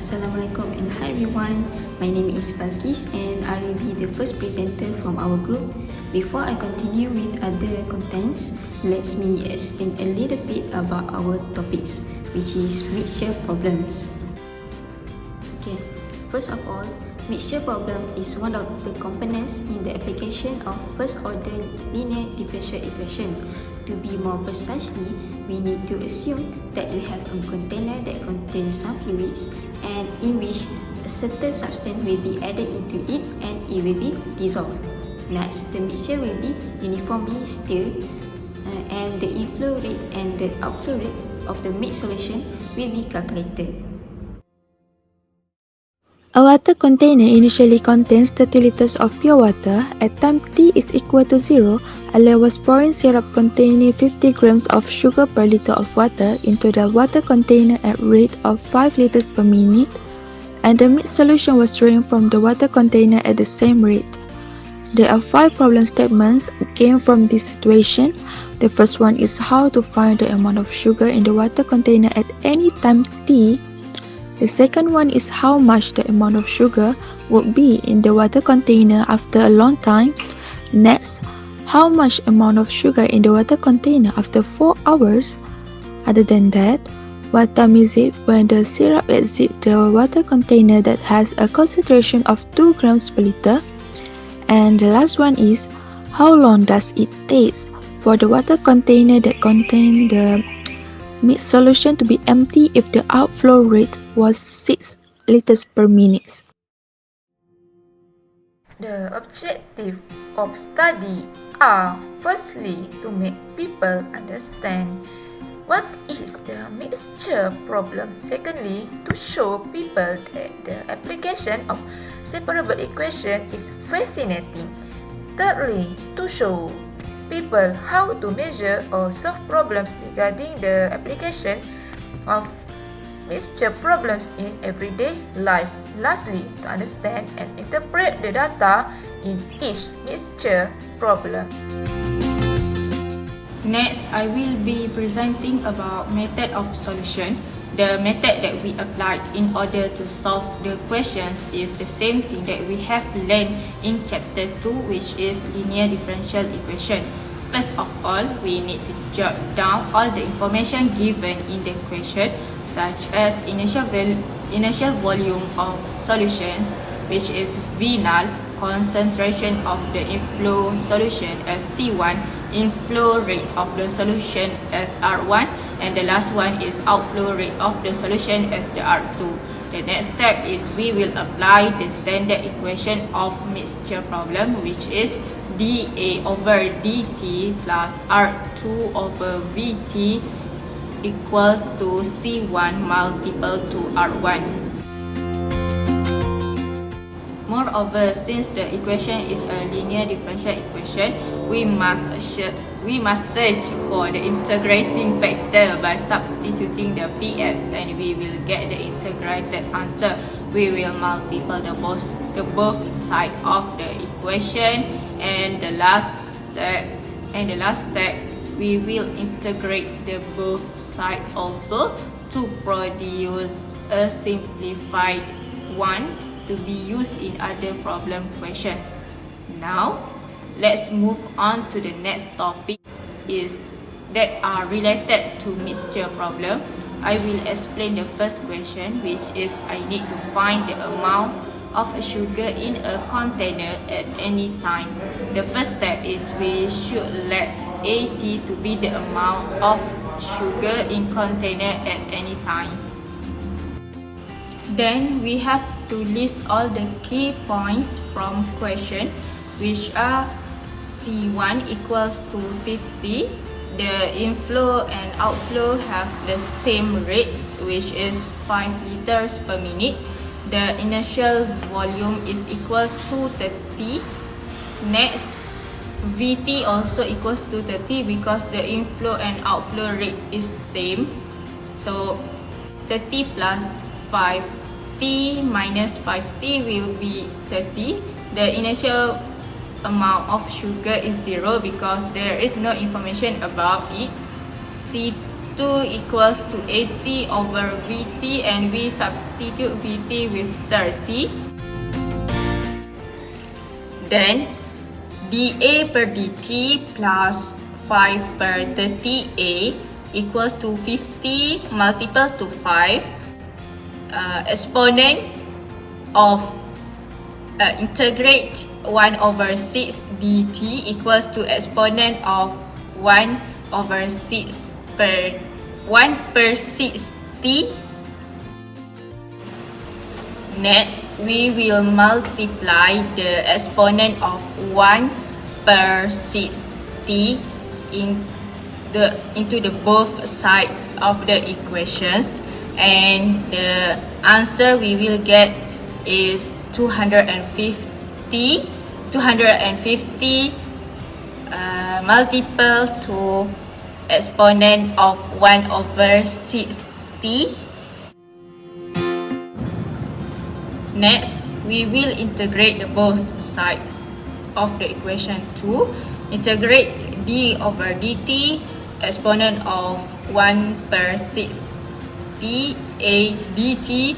Assalamualaikum and hi everyone. My name is Balqis and I will be the first presenter from our group. Before I continue with other contents, let me explain a little bit about our topics, which is mixture problems. Okay, first of all, mixture problem is one of the components in the application of first order linear differential equation. To be more precisely, we need to assume that we have a container that contains some fluids and in which a certain substance will be added into it and it will be dissolved. Next, the mixture will be uniformly stirred and the inflow rate and the outflow rate of the mixed solution will be calculated. A water container initially contains 30 liters of pure water. At time t is equal to 0, ALIAS was pouring syrup containing 50 grams of sugar per liter of water into the water container at rate of 5 liters per minute, and the mixed solution was drained from the water container at the same rate. There are 5 problem statements came from this situation. The first one is how to find the amount of sugar in the water container at any time t. The second one is how much the amount of sugar would be in the water container after a long time. Next, how much amount of sugar in the water container after 4 hours. Other than that, what time is it when the syrup exits the water container that has a concentration of 2 grams per liter. And the last one is how long does it take for the water container that contains the mixed solution to be empty if the outflow rate was 6 liters per minute. The objective of study are firstly to make people understand what is the mixture problem. Secondly, to show people that the application of separable equation is fascinating. Thirdly, to show people how to measure or solve problems regarding the application of mixture problems in everyday life. Lastly, to understand and interpret the data in each mixture problem. Next, I will be presenting about method of solution. The method that we applied in order to solve the questions is the same thing that we have learned in chapter 2, which is linear differential equation. First of all, we need to jot down all the information given in the question, such as initial volume of solutions, which is V null, concentration of the inflow solution as C1, inflow rate of the solution as R1, and the last one is outflow rate of the solution as the R2. The next step is we will apply the standard equation of mixture problem, which is dA over dt plus R2 over Vt equals to C1 multiple to R1. Moreover, since the equation is a linear differential equation, we must search for the integrating factor by substituting the px, and we will get the integrated answer. We will multiply the both side of the equation, and the last step we will integrate the both side also to produce a simplified one to be used in other problem questions. Now, let's move on to the next topic that are related to mixture problem. I will explain the first question, which is I need to find the amount of sugar in a container at any time. The first step is we should let AT to be the amount of sugar in container at any time. Then we have to list all the key points from question, which are C1 equals to 50. The inflow and outflow have the same rate, which is 5 liters per minute. The initial volume is equal to 30. Next, Vt also equals to 30 because the inflow and outflow rate is same. So 30 plus 5t minus 5t will be 30. The initial amount of sugar is 0 because there is no information about it. C2 2 equals to 80 over Vt, and we substitute Vt with 30. Then dA per dt plus 5 per 30A equals to 50 multiple to 5. Exponent of integrate 1 over 6 dt equals to exponent of 1 over 6 per 1 per 6t. Next, we will multiply the exponent of 1 per 6t into the both sides of the equations, and the answer we will get is 250 multiple to exponent of 1 over 6t. Next, we will integrate both sides of the equation to integrate d over dt, exponent of 1 per 6t a dt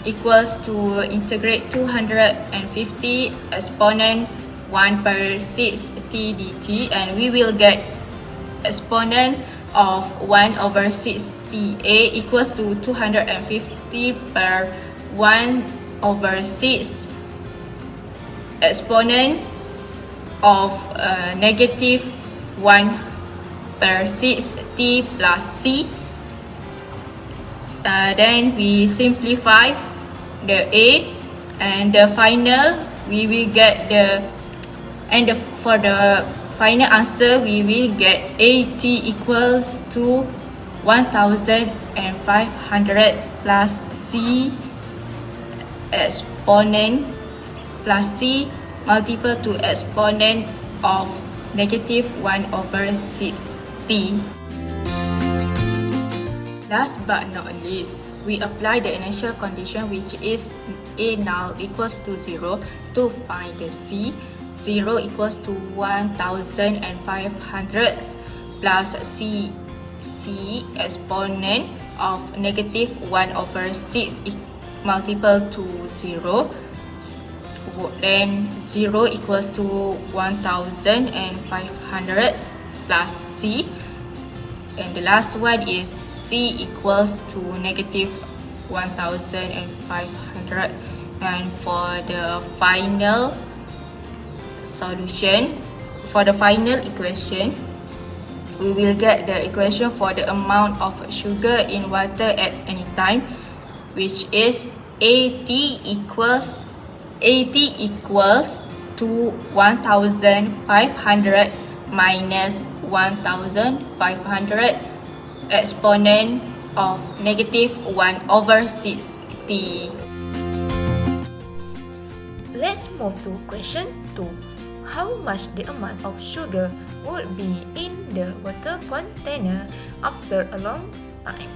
equals to integrate 250 exponent 1 per 6t dt, and we will get exponent of 1 over 6t a equals to 250 per 1 over 6 exponent of negative 1 per 6t plus c. Then we simplify the a, and the final we will get for the final answer we will get at equals to 1500 plus c exponent plus c multiple to exponent of negative 1 over 6t. Last but not least, we apply the initial condition, which is a null equals to 0 to find the c. 0 equals to 1500 plus c exponent of negative 1 over 6 multiple to 0. Then 0 equals to 1500 plus c, and the last one is c equals to negative 1500. And for the final solution, for the final equation, we will get the equation for the amount of sugar in water at any time, which is at equals to 1500 minus 1500 exponent of negative 1 over 6t. Let's move to question 2. How much the amount of sugar would be in the water container after a long time?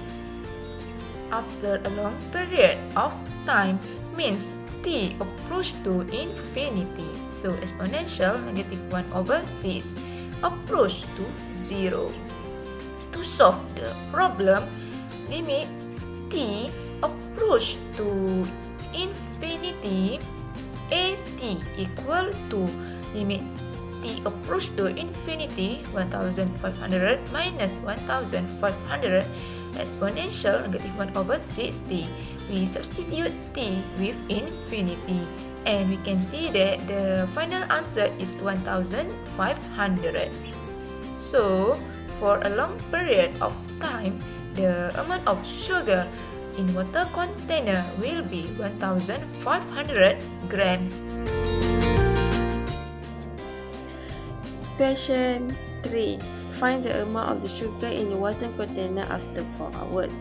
After a long period of time means t approach to infinity, so exponential negative 1 over 6 approach to 0. To solve the problem, limit t approach to infinity, at equal to limit t approach to infinity 1500 minus 1500 exponential negative 1 over 6t. We substitute t with infinity, and we can see that the final answer is 1500. So, for a long period of time, the amount of sugar in water container will be 1500 grams. Question 3. Find the amount of the sugar in the water container after 4 hours.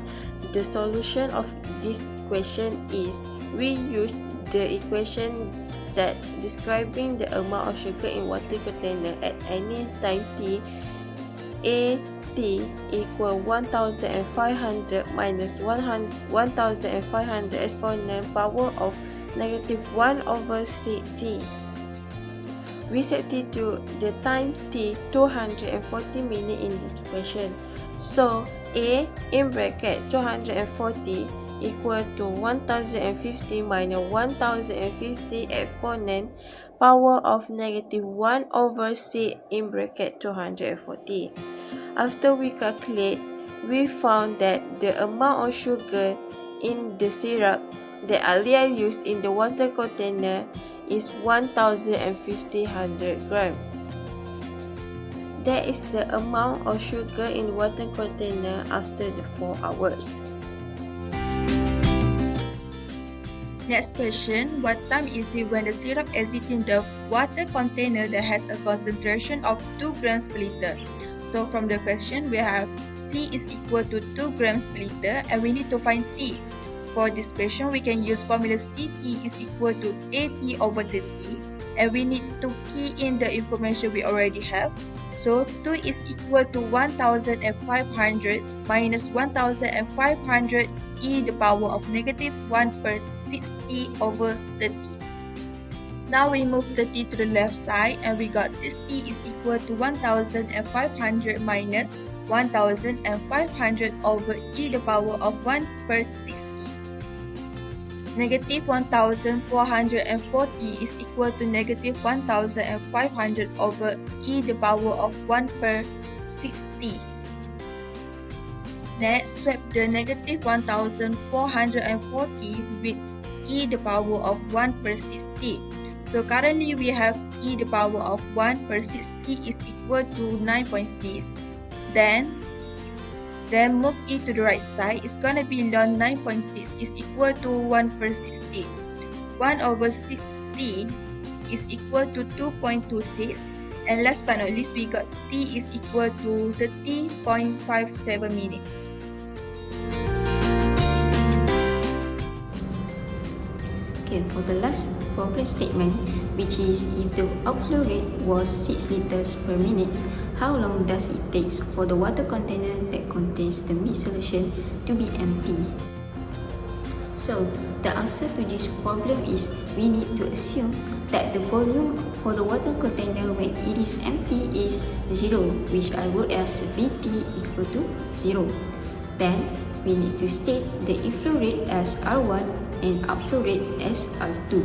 The solution of this question is we use the equation that describing the amount of sugar in water container at any time t. A t equal 1500 minus 1500 exponent power of negative 1 over 6t. We substitute the time t 240 minutes in the equation. So A in bracket 240 equal to 1050 minus 1050 exponent power of negative 1 over 6 in bracket 240. After we calculate, we found that the amount of sugar in the syrup that ALIAS used in the water container is 1050 grams. That is the amount of sugar in water container after the 4 hours. Next question, what time is it when the syrup exiting the water container that has a concentration of 2 grams per liter? So from the question, we have C is equal to 2 grams per liter and we need to find T. For this question, we can use formula CT is equal to AT over 30 and we need to key in the information we already have. So 2 is equal to 1500 minus 1500 e the power of negative 1 per 60 over 30. Now we move 30 to the left side and we got 60 is equal to 1500 minus 1500 over e the power of 1 per 60. Negative 1440 is equal to negative 1500 over e the power of 1 per 60. Next, swap the negative 1440 with e the power of 1 per 60. So currently we have e the power of 1 per 60 is equal to 9.6. Then move e to the right side. It's gonna be ln 9.6 is equal to 1 per 60. 1 over 60 is equal to 2.26. And last but not least, we got t is equal to 30.57 minutes. Okay, for the last problem statement, which is if the outflow rate was 6 liters per minute, how long does it take for the water container that contains the mixed solution to be empty? So, the answer to this problem is we need to assume that the volume for the water container when it is empty is 0, which I wrote as BT equal to 0. Then, we need to state the inflow rate as R1 and outflow rate as R2.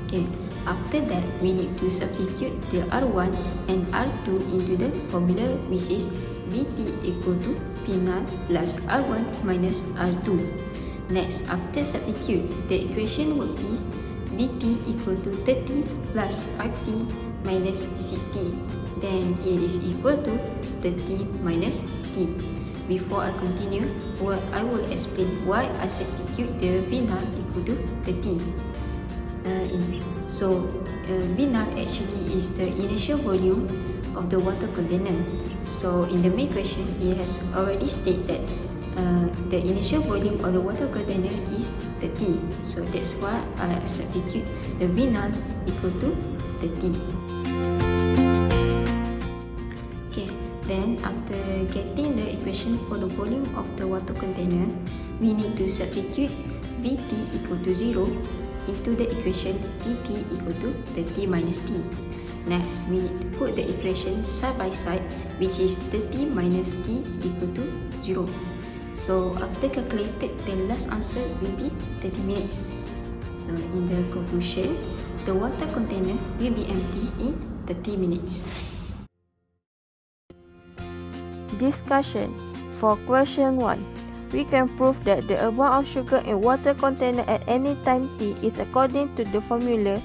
Okay, after that, we need to substitute the R1 and R2 into the formula, which is BT equal to P0 plus R1 minus R2. Next, after substitute, the equation would be BT equal to 30 plus 50 minus 60. Then it is equal to 30 minus T. Before I continue, I will explain why I substitute the V0 equal to 30. V0 actually is the initial volume of the water container. So in the main question, it has already stated that the initial volume of the water container is 30. So that's why I substitute the V0 equal to 30. Okay, then after getting the equation for the volume of the water container, we need to substitute Vt equal to 0 into the equation Vt equal to 30 minus T. Next, we need to put the equation side by side, which is 30 minus T equal to 0. So after calculated, the last answer will be 30 minutes. So in the conclusion, the water container will be empty in 30 minutes. Discussion. For question 1, we can prove that the amount of sugar in water container at any time t is according to the formula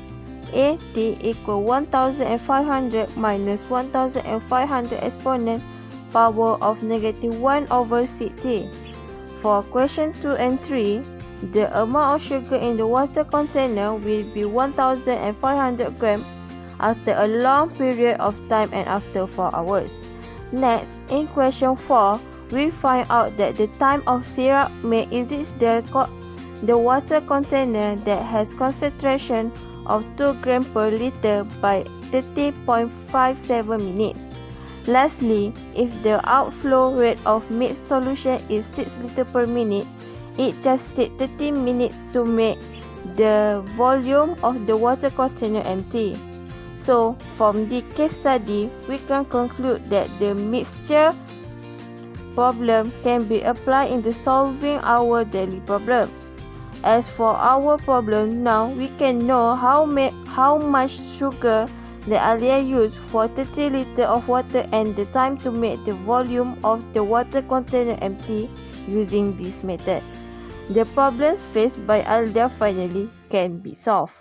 AT equal 1500 minus 1500 exponent power of negative 1 over 6t. For question 2 and 3, the amount of sugar in the water container will be 1500 grams after a long period of time and after 4 hours. Next, in question 4, we find out that the time of syrup may exit the water container that has concentration of 2 grams per liter by 30.57 minutes. Lastly, if the outflow rate of mixed solution is 6 liters per minute, it just takes 30 minutes to make the volume of the water container empty. So, from the case study, we can conclude that the mixture problem can be applied in the solving our daily problems. As for our problem, now we can know how much sugar the ALIAS used for 30 liters of water and the time to make the volume of the water container empty using this method. The problems faced by ALIAS finally can be solved.